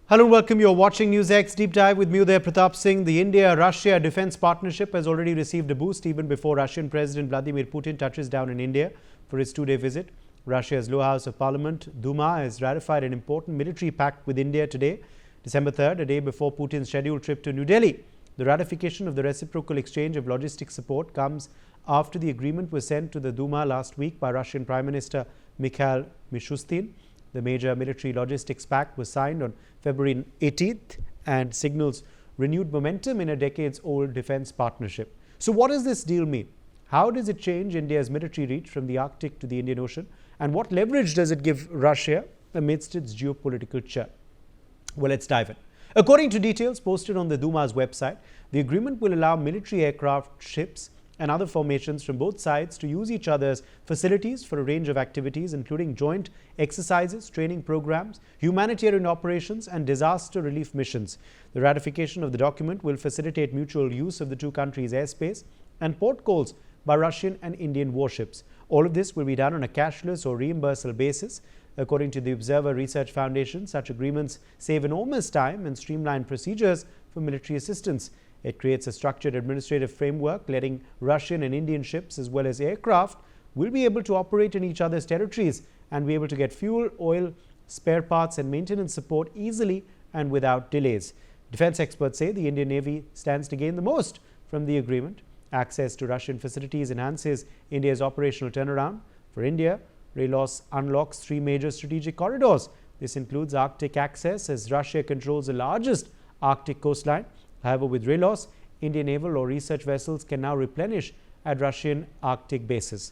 Hello and welcome. You're watching NewsX Deep Dive with me there, Pratap Singh. The India-Russia defense partnership has already received a boost even before Russian President Vladimir Putin touches down in India for his two-day visit. Russia's lower house of parliament, Duma, has ratified an important military pact with India today, December 3rd, a day before Putin's scheduled trip to New Delhi. The ratification of the reciprocal exchange of logistic support comes after the agreement was sent to the Duma last week by Russian Prime Minister Mikhail Mishustin. The major military logistics pact was signed on February 18th and signals renewed momentum in a decades-old defense partnership. So what does this deal mean? How does it change India's military reach from the Arctic to the Indian Ocean? And what leverage does it give Russia amidst its geopolitical churn? Well, let's dive in. According to details posted on the Duma's website, the agreement will allow military aircraft, ships, and other formations from both sides to use each other's facilities for a range of activities, including joint exercises, training programs, humanitarian operations, and disaster relief missions. The ratification of the document will facilitate mutual use of the two countries' airspace and port calls by Russian and Indian warships. All of this will be done on a cashless or reimbursable basis. According to the Observer Research Foundation, such agreements save enormous time and streamline procedures for military assistance. It creates a structured administrative framework letting Russian and Indian ships as well as aircraft will be able to operate in each other's territories and be able to get fuel, oil, spare parts and maintenance support easily and without delays. Defense experts say the Indian Navy stands to gain the most from the agreement. Access to Russian facilities enhances India's operational turnaround. For India, RELOS unlocks three major strategic corridors. This includes Arctic access, as Russia controls the largest Arctic coastline. However, with RELOS, Indian naval or research vessels can now replenish at Russian Arctic bases,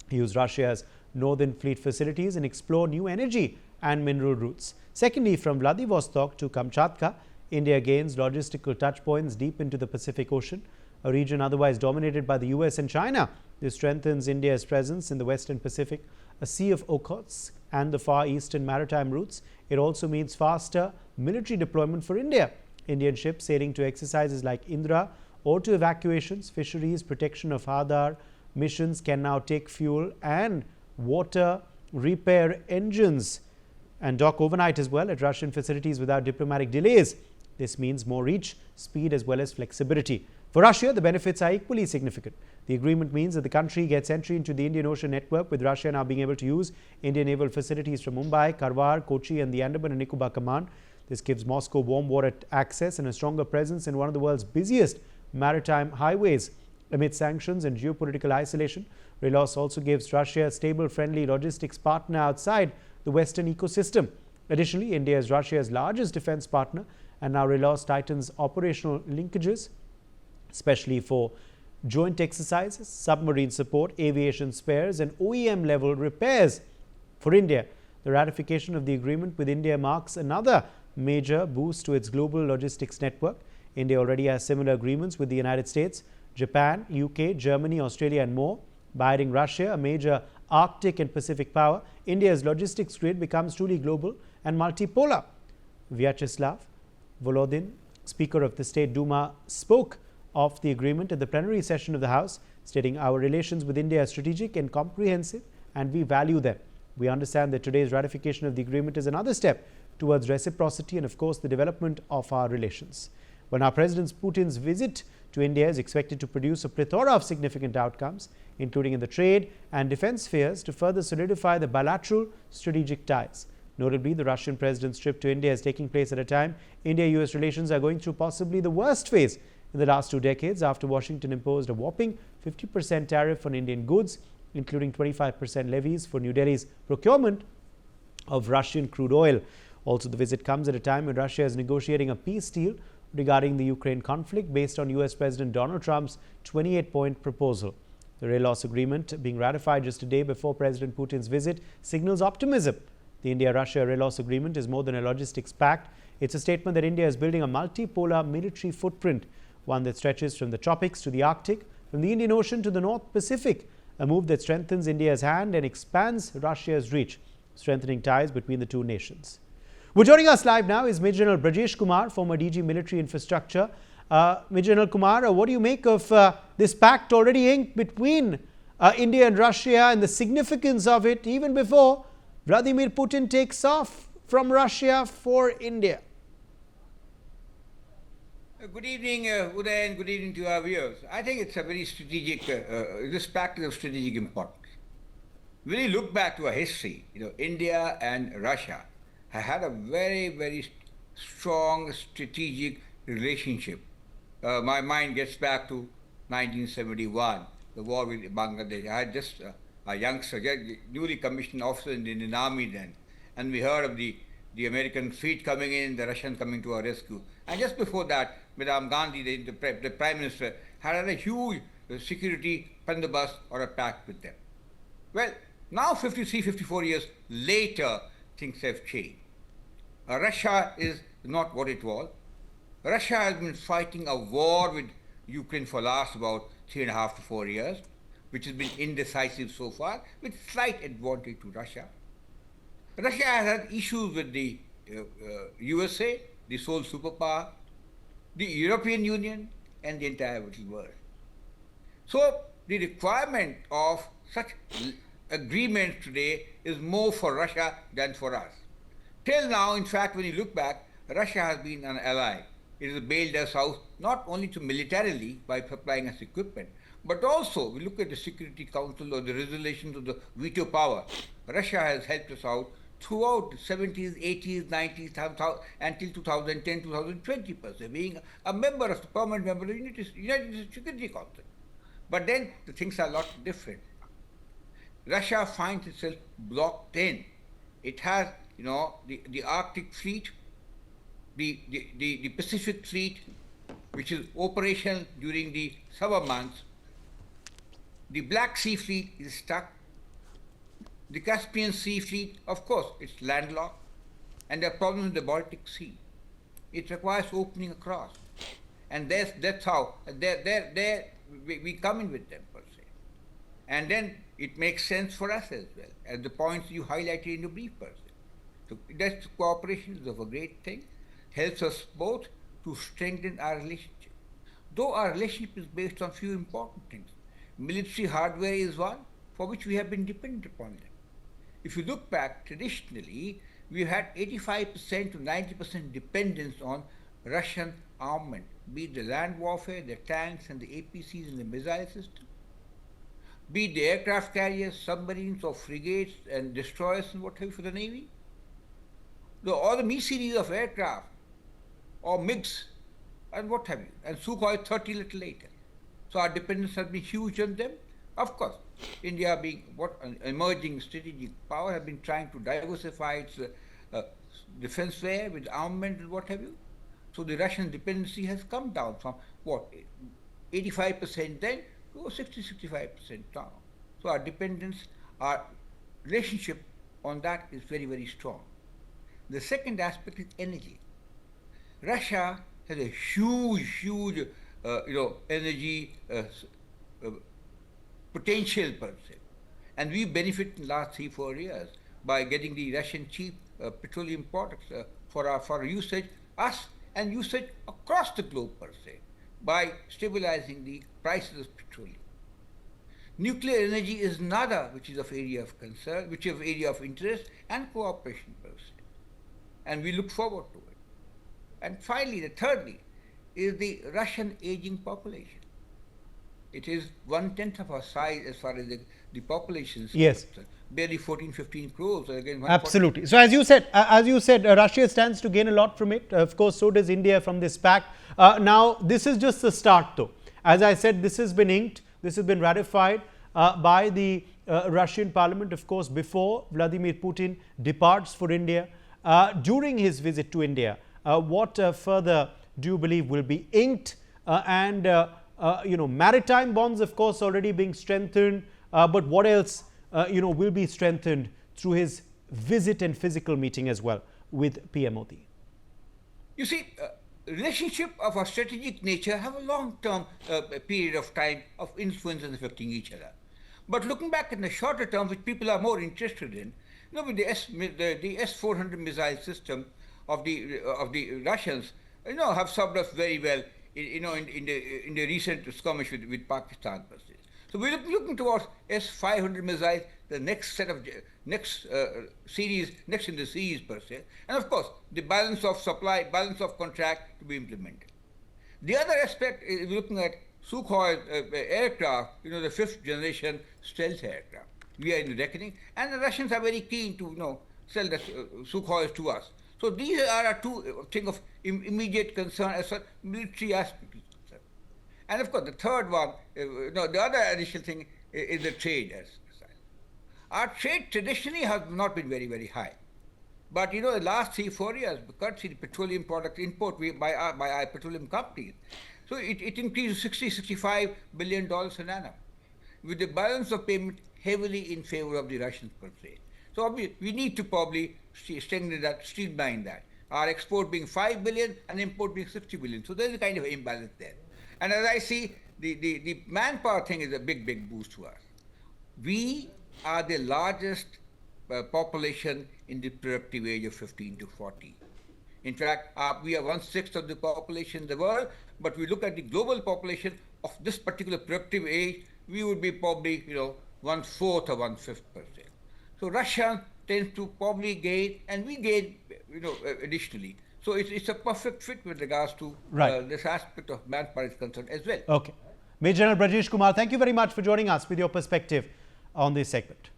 use Russia's northern fleet facilities, and explore new energy and mineral routes. Secondly, from Vladivostok to Kamchatka, India gains logistical touchpoints deep into the Pacific Ocean, a region otherwise dominated by the US and China. This strengthens India's presence in the Western Pacific, a sea of Okhotsk, and the Far Eastern maritime routes. It also means faster military deployment for India. Indian ships sailing to exercises like Indra or to evacuations, fisheries, protection of Hadar missions can now take fuel and water repair engines and dock overnight as well at Russian facilities without diplomatic delays. This means more reach, speed as well as flexibility. For Russia, the benefits are equally significant. The agreement means that the country gets entry into the Indian Ocean network, with Russia now being able to use Indian naval facilities from Mumbai, Karwar, Kochi and the Andaman and Nicobar Command. This gives Moscow warm water access and a stronger presence in one of the world's busiest maritime highways. Amid sanctions and geopolitical isolation, RELOS also gives Russia a stable, friendly logistics partner outside the Western ecosystem. Additionally, India is Russia's largest defense partner, and now RELOS tightens operational linkages, especially for joint exercises, submarine support, aviation spares, and OEM-level repairs. For India, the ratification of the agreement with India marks another major boost to its global logistics network. India already has similar agreements with the United States, Japan, UK, Germany, Australia and more. By adding Russia, a major Arctic and Pacific power, India's logistics grid becomes truly global and multipolar. Vyacheslav Volodin, Speaker of the State Duma, spoke of the agreement at the plenary session of the House, stating, "Our relations with India are strategic and comprehensive, and we value them. We understand that today's ratification of the agreement is another step towards reciprocity and, of course, the development of our relations." Well, now President Putin's visit to India is expected to produce a plethora of significant outcomes, including in the trade and defense spheres, to further solidify the bilateral strategic ties. Notably, the Russian president's trip to India is taking place at a time India-US relations are going through possibly the worst phase in the last 2 decades, after Washington imposed a whopping 50% tariff on Indian goods, including 25% levies for New Delhi's procurement of Russian crude oil. Also, the visit comes at a time when Russia is negotiating a peace deal regarding the Ukraine conflict based on US President Donald Trump's 28-point proposal. The RELOS agreement, being ratified just a day before President Putin's visit, signals optimism. The India-Russia RELOS agreement is more than a logistics pact. It's a statement that India is building a multipolar military footprint, one that stretches from the tropics to the Arctic, from the Indian Ocean to the North Pacific, a move that strengthens India's hand and expands Russia's reach, strengthening ties between the two nations. Well, joining us live now is Major General Brajesh Kumar, former DG Military Infrastructure. Major General Kumar, what do you make of this pact already inked between India and Russia, and the significance of it even before Vladimir Putin takes off from Russia for India? Good evening, Uday, and good evening to our viewers. I think it's a very strategic, this pact is of strategic importance. When you look back to our history, India and Russia have had a very, very strong strategic relationship. My mind gets back to 1971, the war with Bangladesh. I had just a youngster, newly commissioned officer in the Indian Army then, and we heard of the American fleet coming in, the Russian coming to our rescue. And just before that, Madame Gandhi, the Prime Minister, had a huge security bandobast or a pact with them. Well, now 53, 54 years later, things have changed. Russia is not what it was. Russia has been fighting a war with Ukraine for last about 3.5 to 4 years, which has been indecisive so far, with slight advantage to Russia. Russia has had issues with the USA, the sole superpower, the European Union, and the entire world. So the requirement of such agreements today is more for Russia than for us. Till now, in fact, when you look back, Russia has been an ally. It has bailed us out not only to militarily by supplying us equipment, but also we look at the Security Council or the resolutions of the veto power. Russia has helped us out throughout the 70s, 80s, 90s, until 2010, 2020 per se, being a member of the permanent member of the United Security Council. But then the things are a lot different. Russia finds itself blocked in. It has, the Arctic fleet, the Pacific fleet, which is operational during the summer months. The Black Sea fleet is stuck. The Caspian Sea fleet, of course, it's landlocked. And there are problems in the Baltic Sea. It requires opening across. And that's how, we come in with them, per se. And then it makes sense for us as well, as the points you highlighted in the brief, per se. So that's cooperation is of a great thing, helps us both to strengthen our relationship. Though our relationship is based on few important things. Military hardware is one for which we have been dependent upon them. If you look back, traditionally, we've had 85% to 90% dependence on Russian armament, be it the land warfare, the tanks and the APCs and the missile system, be it the aircraft carriers, submarines or frigates and destroyers and what have you for the Navy, or the Me series of aircraft, or MiGs and what have you, and Sukhoi 30 a little later. So our dependence has been huge on them. Of course, India being what an emerging strategic power has been trying to diversify its defense fare with armament and what have you. So the Russian dependency has come down from 85% then to 60-65% now. So our dependence, our relationship on that is very, very strong. The second aspect is energy. Russia has a huge, energy potential per se, and we benefit in the last 3-4 years by getting the Russian cheap petroleum products for our usage, us and usage across the globe per se, by stabilizing the prices of petroleum. Nuclear energy is another which is of area of concern, which is of area of interest and cooperation per se, and we look forward to it. And finally, the thirdly, is the Russian aging population. It is 1/10 of our size as far as the population is concerned. Barely 14-15 crores. Again, absolutely. So as you said, Russia stands to gain a lot from it. Of course, so does India from this pact. Now, this is just the start, though. As I said, this has been inked. This has been ratified by the Russian parliament, of course, before Vladimir Putin departs for India. During his visit to India, what further do you believe will be inked? Maritime bonds, of course, already being strengthened. But what else, will be strengthened through his visit and physical meeting as well with PM Modi? You see, relationship of a strategic nature have a long-term period of time of influence and affecting each other. But looking back in the shorter term, which people are more interested in, with the S-400 missile system of the Russians, have served us very well, in the recent skirmish with Pakistan per se. So we're looking towards S-500 missiles, the next set of series, next in the series per se, and of course the balance of supply, balance of contract to be implemented. The other aspect is looking at Sukhoi aircraft, the 5th generation stealth aircraft. We are in the reckoning, and the Russians are very keen to sell the Sukhois to us. So these are our two things of immediate concern as far as military aspect is concerned. And of course, the third one, the other additional thing is the trade. Our trade traditionally has not been very, very high. But the last 3-4 years, courtesy of petroleum product import by our petroleum companies, so it increased to $60-65 billion an annum, with the balance of payment heavily in favor of the Russians per se. So we need to probably strengthen that, streamline that. Our export being 5 billion and import being 60 billion. So there's a kind of imbalance there. And as I see, the manpower thing is a big, big boost to us. We are the largest population in the productive age of 15 to 40. In fact, we are 1/6 of the population in the world, but we look at the global population of this particular productive age, we would be probably 1/4 or 1/5%. So Russia tends to probably gain, and we gain additionally. So it's a perfect fit with regards to this aspect of manpower is concerned as well. Okay. Major General Brajesh Kumar, thank you very much for joining us with your perspective on this segment.